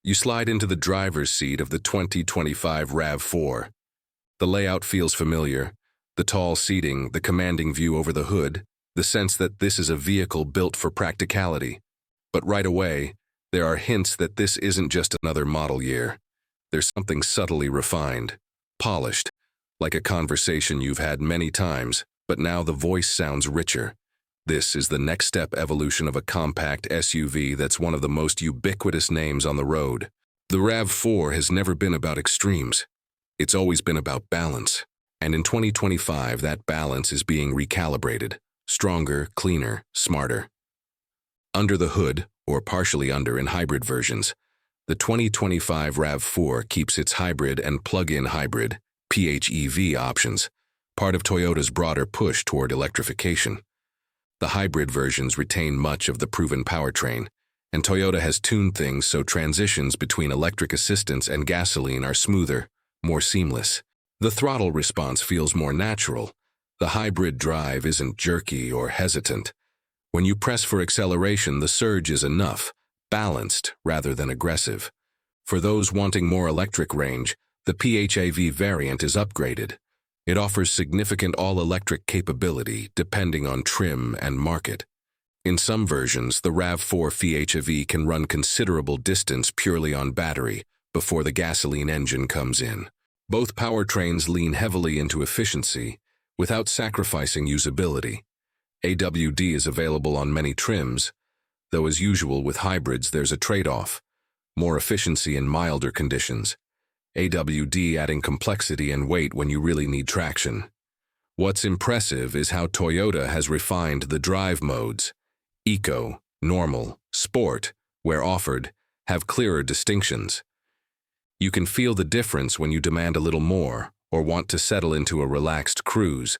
You slide into the driver's seat of the 2025 RAV4. The layout feels familiar. The tall seating, the commanding view over the hood, the sense that this is a vehicle built for practicality. But right away, there are hints that this isn't just another model year. There's something subtly refined, polished, like a conversation you've had many times, but now the voice sounds richer. This is the next step evolution of a compact SUV that's one of the most ubiquitous names on the road. The RAV4 has never been about extremes. It's always been about balance. And in 2025, that balance is being recalibrated. Stronger, cleaner, smarter. Under the hood, or partially under in hybrid versions, the 2025 RAV4 keeps its hybrid and plug-in hybrid, PHEV options, part of Toyota's broader push toward electrification. The hybrid versions retain much of the proven powertrain, and Toyota has tuned things so transitions between electric assistance and gasoline are smoother, more seamless. The throttle response feels more natural. The hybrid drive isn't jerky or hesitant. When you press for acceleration, the surge is enough, balanced rather than aggressive. For those wanting more electric range, the PHEV variant is upgraded. It offers significant all-electric capability depending on trim and market. In some versions, the RAV4 PHEV can run considerable distance purely on battery before the gasoline engine comes in. Both powertrains lean heavily into efficiency without sacrificing usability. AWD is available on many trims, though as usual with hybrids there's a trade-off: more efficiency in milder conditions. AWD adding complexity and weight when you really need traction. What's impressive is how Toyota has refined the drive modes. Eco, normal, sport, where offered, have clearer distinctions. You can feel the difference when you demand a little more or want to settle into a relaxed cruise.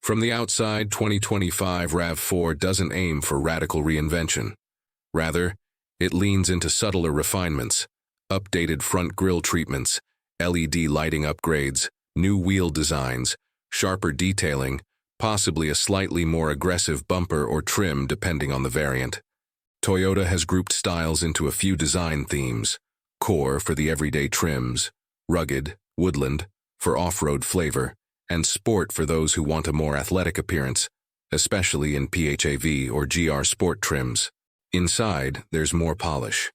From the outside, 2025 RAV4 doesn't aim for radical reinvention. Rather, it leans into subtler refinements, updated front grille treatments, LED lighting upgrades, new wheel designs, sharper detailing, possibly a slightly more aggressive bumper or trim depending on the variant. Toyota has grouped styles into a few design themes: core for the everyday trims, rugged, woodland for off-road flavor, and sport for those who want a more athletic appearance, especially in PHEV or GR Sport trims. Inside, there's more polish.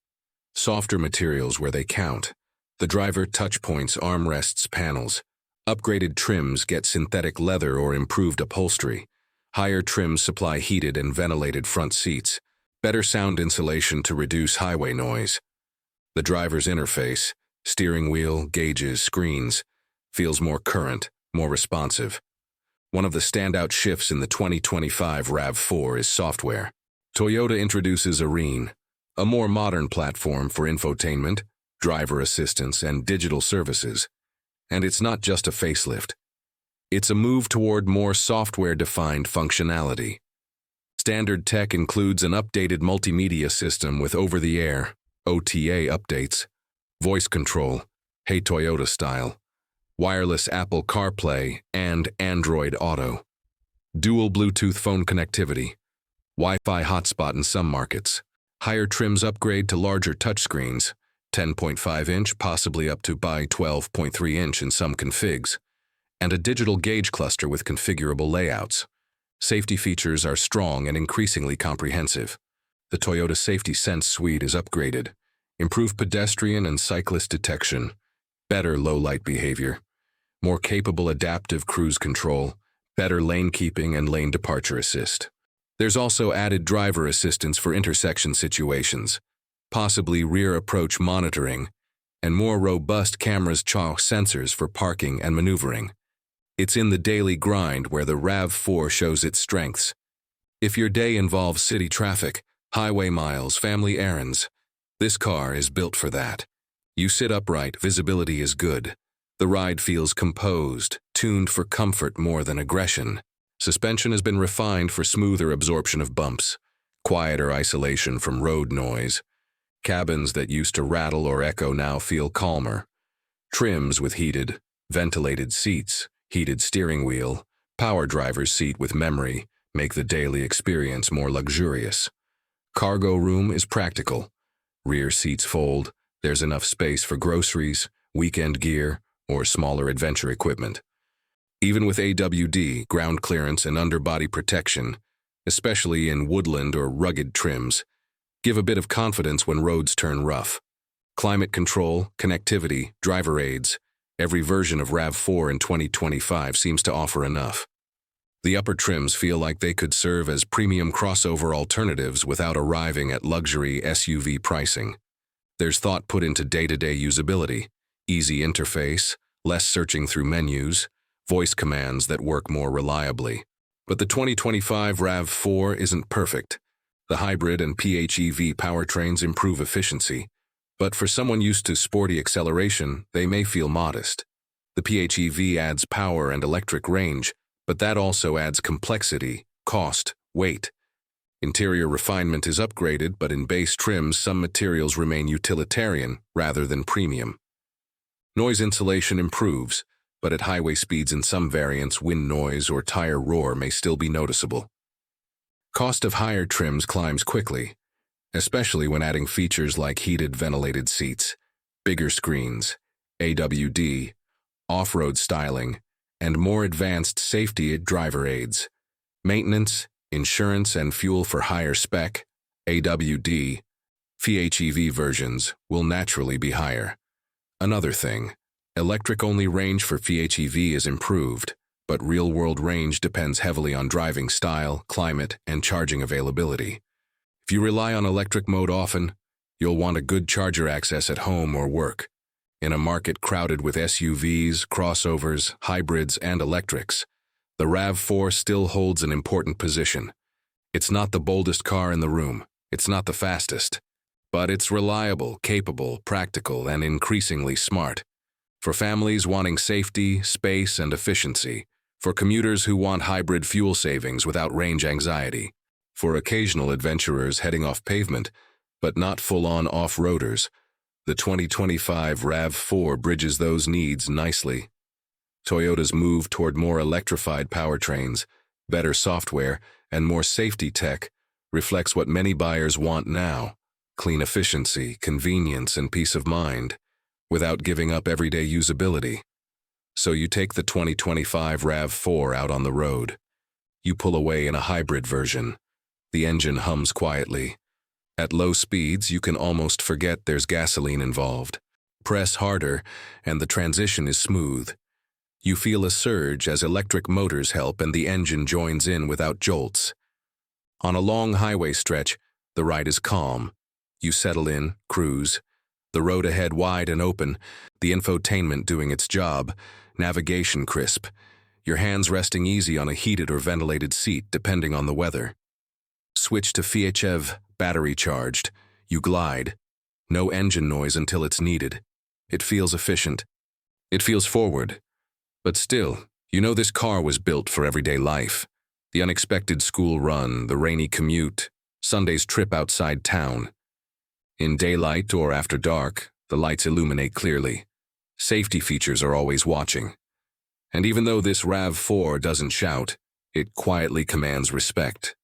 Softer materials where they count. The driver touchpoints, armrests, panels. Upgraded trims get synthetic leather or improved upholstery. Higher trims supply heated and ventilated front seats. Better sound insulation to reduce highway noise. The driver's interface, steering wheel, gauges, screens, feels more current, more responsive. One of the standout shifts in the 2025 RAV4 is software. Toyota introduces Arene, a more modern platform for infotainment, driver assistance, and digital services. And it's not just a facelift. It's a move toward more software-defined functionality. Standard tech includes an updated multimedia system with over-the-air, OTA updates, voice control, Hey Toyota style, wireless Apple CarPlay, and Android Auto. Dual Bluetooth phone connectivity, Wi-Fi hotspot in some markets. Higher trims upgrade to larger touchscreens, 10.5-inch, possibly up to by 12.3-inch in some configs, and a digital gauge cluster with configurable layouts. Safety features are strong and increasingly comprehensive. The Toyota Safety Sense suite is upgraded. Improved pedestrian and cyclist detection, better low-light behavior, more capable adaptive cruise control, better lane keeping and lane departure assist. There's also added driver assistance for intersection situations, possibly rear approach monitoring, and more robust cameras sensors for parking and maneuvering. It's in the daily grind where the RAV4 shows its strengths. If your day involves city traffic, highway miles, family errands, this car is built for that. You sit upright, visibility is good. The ride feels composed, tuned for comfort more than aggression. Suspension has been refined for smoother absorption of bumps, quieter isolation from road noise. Cabins that used to rattle or echo now feel calmer. Trims with heated, ventilated seats, heated steering wheel, power driver's seat with memory make the daily experience more luxurious. Cargo room is practical. Rear seats fold, There's enough space for groceries, weekend gear, or smaller adventure equipment. Even with AWD, ground clearance, and underbody protection, especially in woodland or rugged trims, give a bit of confidence when roads turn rough. Climate control, connectivity, driver aids, every version of RAV4 in 2025 seems to offer enough. The upper trims feel like they could serve as premium crossover alternatives without arriving at luxury SUV pricing. There's thought put into day-to-day usability, easy interface, less searching through menus, voice commands that work more reliably. But the 2025 RAV4 isn't perfect. The hybrid and PHEV powertrains improve efficiency, but for someone used to sporty acceleration, they may feel modest. The PHEV adds power and electric range, but that also adds complexity, cost, weight. Interior refinement is upgraded, but in base trims, some materials remain utilitarian rather than premium. Noise insulation improves, but at highway speeds in some variants, wind noise or tire roar may still be noticeable. Cost of higher trims climbs quickly, especially when adding features like heated ventilated seats, bigger screens, AWD, off-road styling, and more advanced safety driver aids. Maintenance, insurance, and fuel for higher spec, AWD, PHEV versions will naturally be higher. Another thing, electric-only range for PHEV is improved, but real-world range depends heavily on driving style, climate, and charging availability. If you rely on electric mode often, you'll want a good charger access at home or work. In a market crowded with SUVs, crossovers, hybrids, and electrics, the RAV4 still holds an important position. It's not the boldest car in the room, it's not the fastest, but it's reliable, capable, practical, and increasingly smart. For families wanting safety, space, and efficiency, for commuters who want hybrid fuel savings without range anxiety, for occasional adventurers heading off pavement, but not full-on off-roaders, the 2025 RAV4 bridges those needs nicely. Toyota's move toward more electrified powertrains, better software, and more safety tech reflects what many buyers want now: clean efficiency, convenience, and peace of mind, without giving up everyday usability. So you take the 2025 RAV4 out on the road. You pull away in a hybrid version. The engine hums quietly. At low speeds, you can almost forget there's gasoline involved. Press harder, and the transition is smooth. You feel a surge as electric motors help and the engine joins in without jolts. On a long highway stretch, the ride is calm. You settle in, cruise. The road ahead wide and open, the infotainment doing its job, navigation crisp, your hands resting easy on a heated or ventilated seat depending on the weather. Switch to PHEV, battery charged. You glide. No engine noise until it's needed. It feels efficient. It feels forward. But still, you know this car was built for everyday life. The unexpected school run, the rainy commute, Sunday's trip outside town. In daylight or after dark, the lights illuminate clearly. Safety features are always watching. And even though this RAV4 doesn't shout, it quietly commands respect.